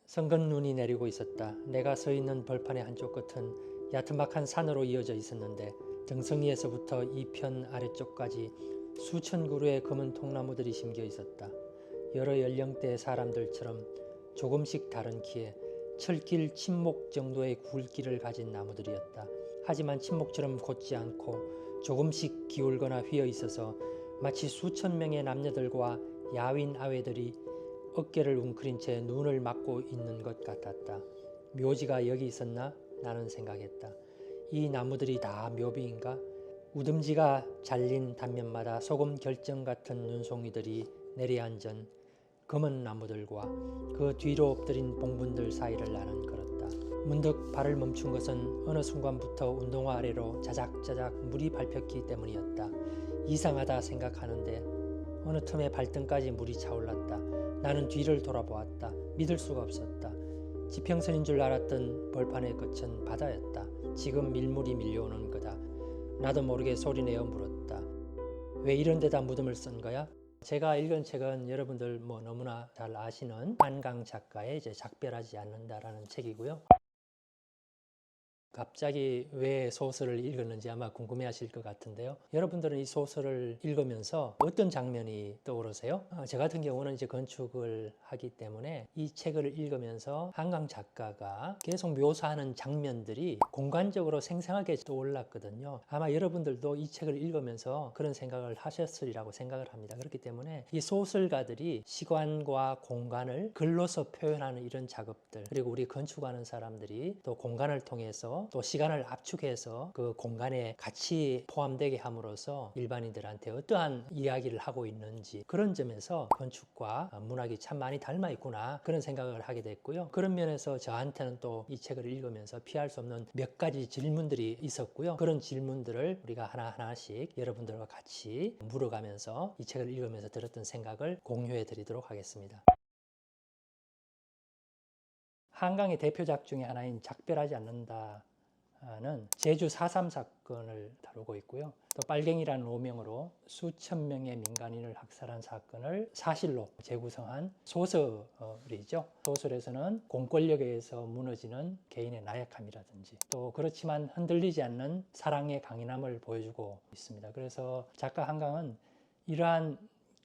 성근 눈이 내리고 있었다. 내가 서 있는 벌판의 한쪽 끝은 야트막한 산으로 이어져 있었는데 등성이에서부터 이편 아래쪽까지 수천 그루의 검은 통나무들이 심겨 있었다. 여러 연령대의 사람들처럼 조금씩 다른 키에 철길 침목 정도의 굵기를 가진 나무들이었다. 하지만 침목처럼 곧지 않고 조금씩 기울거나 휘어 있어서 마치 수천 명의 남녀들과 야윈 아외들이 어깨를 웅크린 채 눈을 막고 있는 것 같았다. 묘지가 여기 있었나? 나는 생각했다. 이 나무들이 다 묘비인가? 우듬지가 잘린 단면마다 소금 결정 같은 눈송이들이 내려앉은 검은 나무들과 그 뒤로 엎드린 봉분들 사이를 나는 걸었다. 문득 발을 멈춘 것은 어느 순간부터 운동화 아래로 자작자작 물이 밟혔기 때문이었다. 이상하다 생각하는데 어느 틈에 발등까지 물이 차올랐다. 나는 뒤를 돌아보았다. 믿을 수가 없었다. 지평선인 줄 알았던 벌판의 끝은 바다였다. 지금 밀물이 밀려오는 거다. 나도 모르게 소리내어 물었다. 왜 이런 데다 무덤을 쓴 거야? 제가 읽은 책은 여러분들 너무나 잘 아시는 한강 작가의 작별하지 않는다라는 책이고요. 갑자기 왜 소설을 읽었는지 아마 궁금해하실 것 같은데요. 여러분들은 이 소설을 읽으면서 어떤 장면이 떠오르세요? 저 같은 경우는 이제 건축을 하기 때문에 이 책을 읽으면서 한강 작가가 계속 묘사하는 장면들이 공간적으로 생생하게 떠올랐거든요. 아마 여러분들도 이 책을 읽으면서 그런 생각을 하셨으리라고 생각을 합니다. 그렇기 때문에 이 소설가들이 시간과 공간을 글로서 표현하는 이런 작업들, 그리고 우리 건축하는 사람들이 또 공간을 통해서 또 시간을 압축해서 그 공간에 같이 포함되게 함으로써 일반인들한테 어떠한 이야기를 하고 있는지, 그런 점에서 건축과 문학이 참 많이 닮아 있구나, 그런 생각을 하게 됐고요. 그런 면에서 저한테는 또 이 책을 읽으면서 피할 수 없는 몇 가지 질문들이 있었고요. 그런 질문들을 우리가 하나하나씩 여러분들과 같이 물어가면서 이 책을 읽으면서 들었던 생각을 공유해 드리도록 하겠습니다. 한강의 대표작 중에 하나인 작별하지 않는다는 제주 4.3 사건을 다루고 있고요. 또 빨갱이라는 오명으로 수천 명의 민간인을 학살한 사건을 사실로 재구성한 소설이죠. 소설에서는 공권력에 의해서 무너지는 개인의 나약함이라든지, 또 그렇지만 흔들리지 않는 사랑의 강인함을 보여주고 있습니다. 그래서 작가 한강은 이러한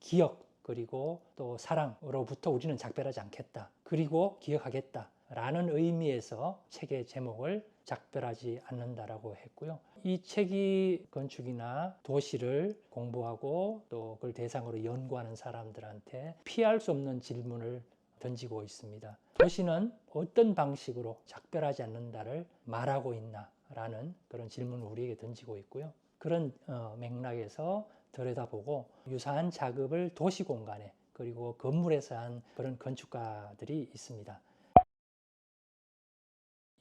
기억, 그리고 또 사랑으로부터 우리는 작별하지 않겠다, 그리고 기억하겠다 라는 의미에서 책의 제목을 작별하지 않는다라고 했고요. 이 책이 건축이나 도시를 공부하고 또 그걸 대상으로 연구하는 사람들한테 피할 수 없는 질문을 던지고 있습니다. 도시는 어떤 방식으로 작별하지 않는다를 말하고 있나라는 그런 질문을 우리에게 던지고 있고요. 그런 맥락에서 들여다보고 유사한 작업을 도시 공간에, 그리고 건물에서 한 그런 건축가들이 있습니다.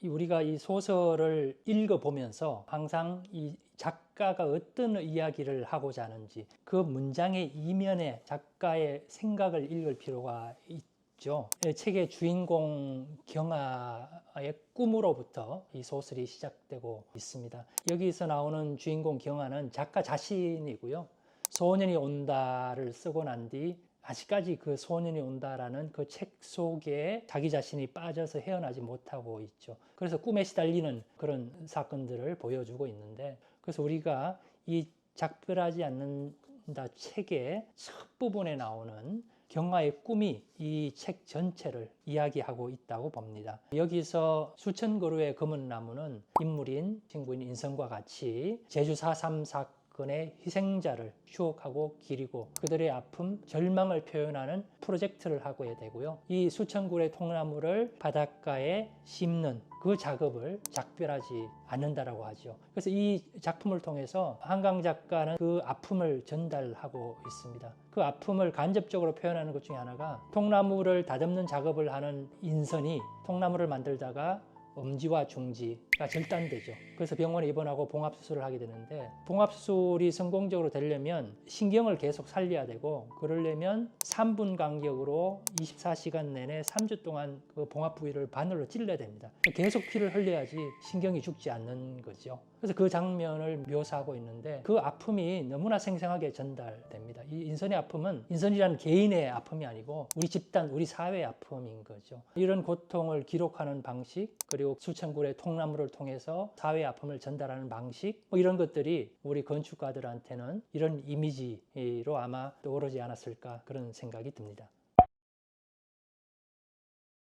우리가 이 소설을 읽어보면서 항상 이 작가가 어떤 이야기를 하고자 하는지, 그 문장의 이면에 작가의 생각을 읽을 필요가 있죠. 책의 주인공 경아의 꿈으로부터 이 소설이 시작되고 있습니다. 여기서 나오는 주인공 경아는 작가 자신이고요. 소년이 온다를 쓰고 난 뒤 아직까지 그 소년이 온다라는 그 책 속에 자기 자신이 빠져서 헤어나지 못하고 있죠. 그래서 꿈에 시달리는 그런 사건들을 보여주고 있는데, 그래서 우리가 이 작별하지 않는다 책의 첫 부분에 나오는 경아의 꿈이 이 책 전체를 이야기하고 있다고 봅니다. 여기서 수천 그루의 검은 나무는 인물인 친구인 인성과 같이 제주 4.3 사건의 희생자를 추억하고 기리고 그들의 아픔, 절망을 표현하는 프로젝트를 하게 되고요. 이 수천 그루의 통나무를 바닷가에 심는 그 작업을 작별하지 않는다라고 하죠. 그래서 이 작품을 통해서 한강 작가는 그 아픔을 전달하고 있습니다. 그 아픔을 간접적으로 표현하는 것 중에 하나가, 통나무를 다듬는 작업을 하는 인선이 통나무를 만들다가 엄지와 중지, 절단되죠. 그래서 병원에 입원하고 봉합수술을 하게 되는데, 봉합수술이 성공적으로 되려면 신경을 계속 살려야 되고, 그러려면 3분 간격으로 24시간 내내 3주 동안 그 봉합 부위를 바늘로 찔러야 됩니다. 계속 피를 흘려야지 신경이 죽지 않는 거죠. 그래서 그 장면을 묘사하고 있는데, 그 아픔이 너무나 생생하게 전달됩니다. 이 인선의 아픔은 인선이라는 개인의 아픔이 아니고 우리 집단, 우리 사회의 아픔인 거죠. 이런 고통을 기록하는 방식, 그리고 수천 굴의 통나무를 통해서 사회의 아픔을 전달하는 방식, 이런 것들이 우리 건축가들한테는 이런 이미지로 아마 떠오르지 않았을까, 그런 생각이 듭니다.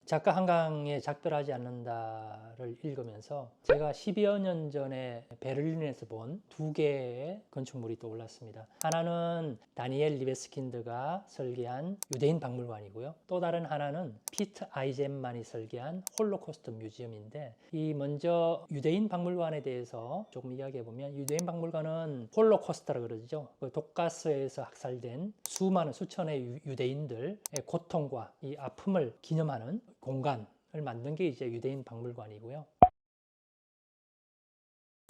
작가 한강의 작별하지 않는다를 읽으면서 제가 10여 년 전에 베를린에서 본 두 개의 건축물이 떠올랐습니다. 하나는 다니엘 리베스킨드가 설계한 유대인 박물관이고요. 또 다른 하나는 피트 아이젠만이 설계한 홀로코스트 뮤지엄인데, 이 먼저 유대인 박물관에 대해서 조금 이야기해 보면, 유대인 박물관은 홀로코스트라 그러죠. 그 독가스에서 학살된 수많은 수천의 유대인들의 고통과 이 아픔을 기념하는 공간을 만든 게 이제 유대인 박물관이고요.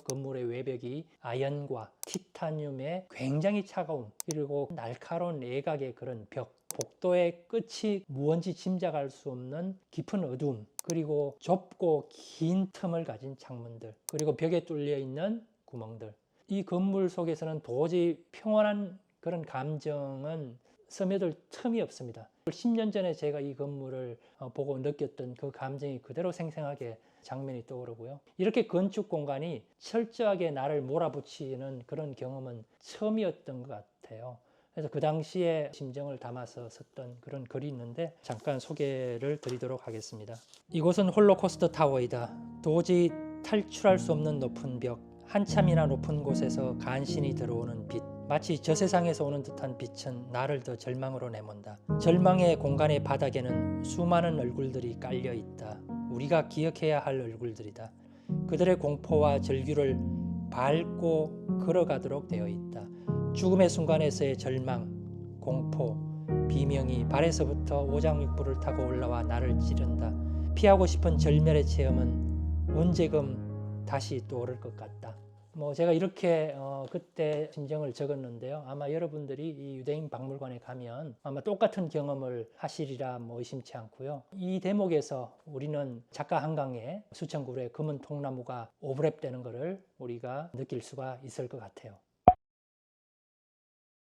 건물의 외벽이 아연과 티타늄의 굉장히 차가운, 그리고 날카로운 내각의 그런 벽, 복도의 끝이 무언지 짐작할 수 없는 깊은 어두움, 그리고 좁고 긴 틈을 가진 창문들, 그리고 벽에 뚫려 있는 구멍들. 이 건물 속에서는 도저히 평온한 그런 감정은 스며들 틈이 없습니다. 10년 전에 제가 이 건물을 보고 느꼈던 그 감정이 그대로 생생하게 장면이 떠오르고요. 이렇게 건축 공간이 철저하게 나를 몰아붙이는 그런 경험은 처음이었던 것 같아요. 그래서 그 당시에 심정을 담아서 썼던 그런 글이 있는데, 잠깐 소개를 드리도록 하겠습니다. 이곳은 홀로코스트 타워이다. 도저히 탈출할 수 없는 높은 벽, 한참이나 높은 곳에서 간신히 들어오는 빛, 마치 저 세상에서 오는 듯한 빛은 나를 더 절망으로 내몬다. 절망의 공간의 바닥에는 수많은 얼굴들이 깔려 있다. 우리가 기억해야 할 얼굴들이다. 그들의 공포와 절규를 밟고 걸어가도록 되어 있다. 죽음의 순간에서의 절망, 공포, 비명이 발에서부터 오장육부를 타고 올라와 나를 찌른다. 피하고 싶은 절멸의 체험은 언제금 다시 또 오를 것 같다. 제가 이렇게 그때 심정을 적었는데요. 아마 여러분들이 이 유대인 박물관에 가면 아마 똑같은 경험을 하시리라 의심치 않고요. 이 대목에서 우리는 작가 한강에 수천 그루의 검은 통나무가 오버랩되는 것을 우리가 느낄 수가 있을 것 같아요.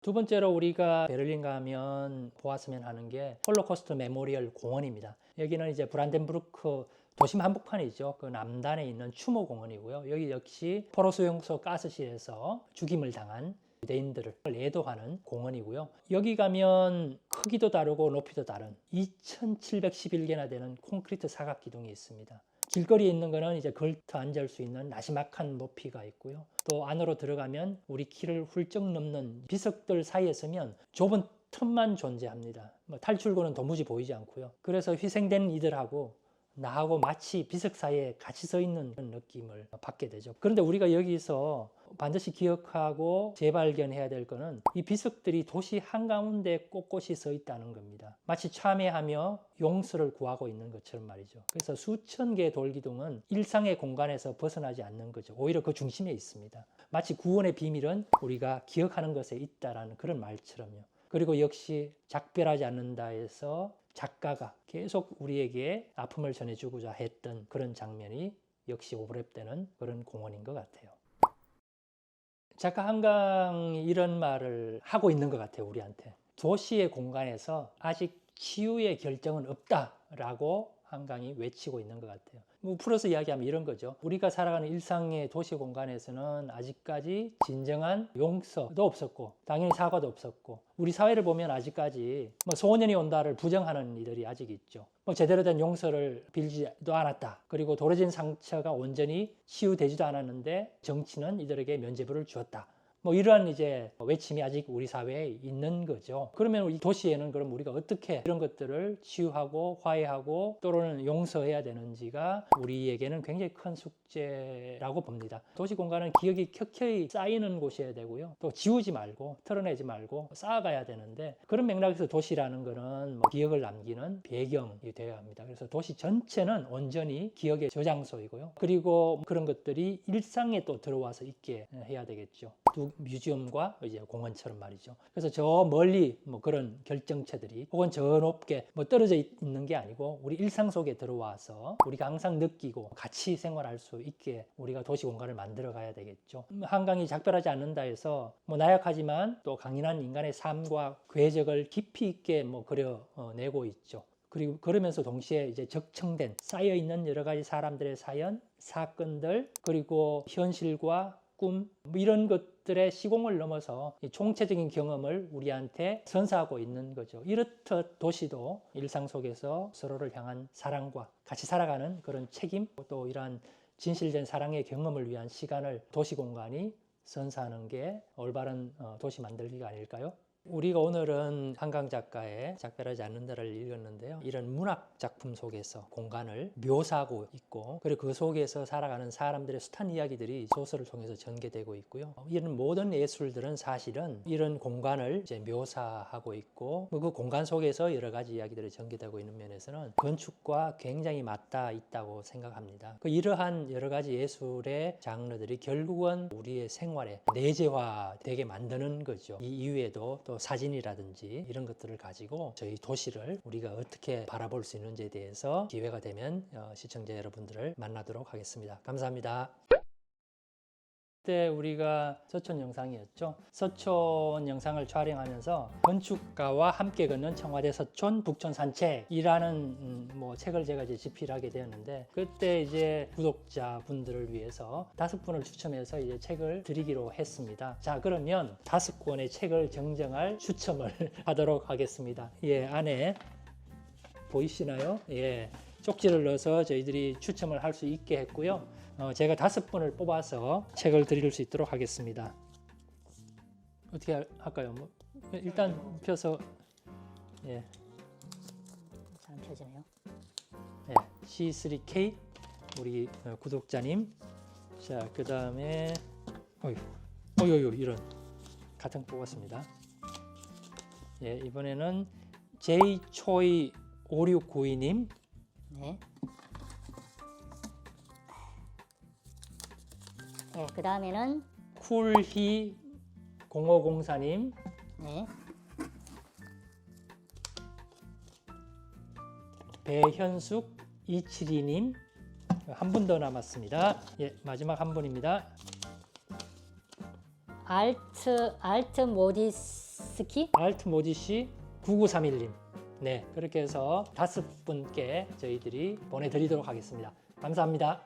두 번째로 우리가 베를린 가면 보았으면 하는 게 홀로코스트 메모리얼 공원입니다. 여기는 이제 브란덴부르크 도심 한복판이죠. 그 남단에 있는 추모 공원이고요. 여기 역시 포로수용소 가스실에서 죽임을 당한 유대인들을 애도하는 공원이고요. 여기 가면 크기도 다르고 높이도 다른 2,711개나 되는 콘크리트 사각 기둥이 있습니다. 길거리에 있는 거는 이제 걸터 앉을 수 있는 나지막한 높이가 있고요. 또 안으로 들어가면 우리 키를 훌쩍 넘는 비석들 사이에 서면 좁은 틈만 존재합니다. 탈출구는 도무지 보이지 않고요. 그래서 희생된 이들하고 나하고 마치 비석 사이에 같이 서 있는 그런 느낌을 받게 되죠. 그런데 우리가 여기서 반드시 기억하고 재발견해야 될 것은 이 비석들이 도시 한가운데 꼿꼿이 서 있다는 겁니다. 마치 참회하며 용서를 구하고 있는 것처럼 말이죠. 그래서 수천 개의 돌기둥은 일상의 공간에서 벗어나지 않는 거죠. 오히려 그 중심에 있습니다. 마치 구원의 비밀은 우리가 기억하는 것에 있다라는 그런 말처럼요. 그리고 역시 작별하지 않는다에서 작가가 계속 우리에게 아픔을 전해주고자 했던 그런 장면이 역시 오버랩되는 그런 공원인 것 같아요. 작가 한강이 이런 말을 하고 있는 것 같아요, 우리한테. 도시의 공간에서 아직 치유의 결정은 없다라고 한강이 외치고 있는 것 같아요. 풀어서 이야기하면 이런 거죠. 우리가 살아가는 일상의 도시 공간에서는 아직까지 진정한 용서도 없었고, 당연히 사과도 없었고, 우리 사회를 보면 아직까지 소년이 온다를 부정하는 이들이 아직 있죠. 제대로 된 용서를 빌지도 않았다. 그리고 도려진 상처가 온전히 치유되지도 않았는데 정치는 이들에게 면죄부를 주었다. 뭐 이러한 이제 외침이 아직 우리 사회에 있는 거죠. 그러면 이 도시에는 그럼 우리가 어떻게 이런 것들을 치유하고 화해하고 또는 용서해야 되는지가 우리에게는 굉장히 큰 숙제라고 봅니다. 도시 공간은 기억이 켜켜이 쌓이는 곳이어야 되고요. 또 지우지 말고 털어내지 말고 쌓아가야 되는데 그런 맥락에서 도시라는 거는 뭐 기억을 남기는 배경이 되어야 합니다. 그래서 도시 전체는 온전히 기억의 저장소이고요. 그리고 그런 것들이 일상에 또 들어와서 있게 해야 되겠죠. 뮤지엄과 이제 공원처럼 말이죠. 그래서 저 멀리 뭐 그런 결정체들이 혹은 저 높게 뭐 떨어져 있는 게 아니고 우리 일상 속에 들어와서 우리가 항상 느끼고 같이 생활할 수 있게 우리가 도시 공간을 만들어 가야 되겠죠. 한강이 작별하지 않는다 해서 뭐 나약하지만 또 강인한 인간의 삶과 궤적을 깊이 있게 뭐 그려내고 있죠. 그리고 그러면서 동시에 이제 적층된 쌓여 있는 여러 가지 사람들의 사연, 사건들, 그리고 현실과 꿈, 뭐 이런 것들의 시공을 넘어서 총체적인 경험을 우리한테 선사하고 있는 거죠. 이렇듯 도시도 일상 속에서 서로를 향한 사랑과 같이 살아가는 그런 책임, 또 이러한 진실된 사랑의 경험을 위한 시간을 도시 공간이 선사하는 게 올바른 도시 만들기가 아닐까요? 우리가 오늘은 한강 작가의 작별하지 않는다를 읽었는데요. 이런 문학 작품 속에서 공간을 묘사하고 있고 그리고 그 속에서 살아가는 사람들의 숱한 이야기들이 소설을 통해서 전개되고 있고요. 이런 모든 예술들은 사실은 이런 공간을 이제 묘사하고 있고 그 공간 속에서 여러 가지 이야기들이 전개되고 있는 면에서는 건축과 굉장히 맞닿아 있다고 생각합니다. 이러한 여러 가지 예술의 장르들이 결국은 우리의 생활에 내재화되게 만드는 거죠. 이 이후에도 또 사진이라든지 이런 것들을 가지고 저희 도시를 우리가 어떻게 바라볼 수 있는지에 대해서 기회가 되면 시청자 여러분들을 만나도록 하겠습니다. 감사합니다. 그때 우리가 서촌 영상이었죠. 서촌 영상을 촬영하면서 건축가와 함께 걷는 청와대 서촌 북촌 산책이라는 뭐 책을 제가 이제 집필하게 되었는데 그때 이제 구독자분들을 위해서 5분을 추첨해서 이제 책을 드리기로 했습니다. 자, 그러면 5권의 책을 정정할 추첨을 하도록 하겠습니다. 예, 안에 보이시나요? 예. 쪽지를 넣어서 저희들이 추첨을 할 수 있게 했고요. 제가 5분을 뽑아서 책을 드릴 수 있도록 하겠습니다. 어떻게 할까요? 뭐 일단 펴서 예. 잘 펴지네요. 예. C3K 우리 구독자님. 자, 그다음에 어유 이런 같은 거 뽑았습니다. 예, 이번에는 J초이 5692님. 네. 네, 그 다음에는 쿨히 0504님. 네. 배현숙 272님. 한 분 더 남았습니다. 예, 마지막 한 분입니다. 알트 모디스키? 알트 모지씨 9931님. 네, 그렇게 해서 5분께 저희들이 보내드리도록 하겠습니다. 감사합니다.